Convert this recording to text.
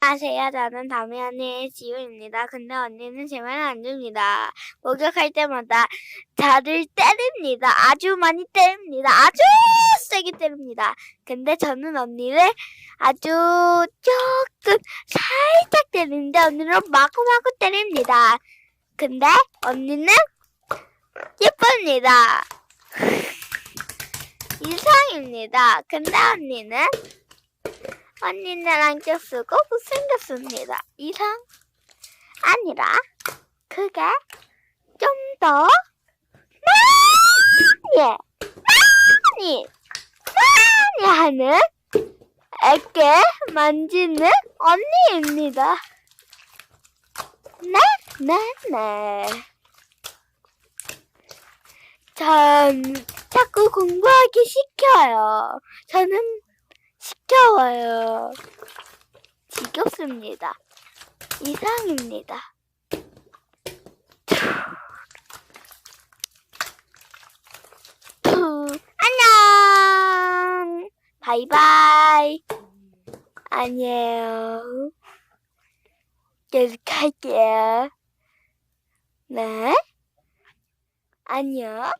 안녕하세요. 저는 다미 언니의 지우입니다. 근데 언니는 제 말을 안 줍니다. 목욕할 때마다 저를 때립니다. 아주 많이 때립니다. 아주 세게 때립니다. 근데 저는 언니를 아주 조금 살짝 때리는데 언니를 마구마구 때립니다. 근데 언니는 예쁩니다. 이상입니다. 근데 언니는 안경 쓰고 못생겼습니다. 이상 아니라 그게 좀 더 많이 하는 애게 만지는 언니입니다. 네. 전 자꾸 공부하기 시켜요. 저는 시켜워요. 지겹습니다. 이상입니다. 안녕. 바이바이. 안녕. 계속할게요. 네. 안녕.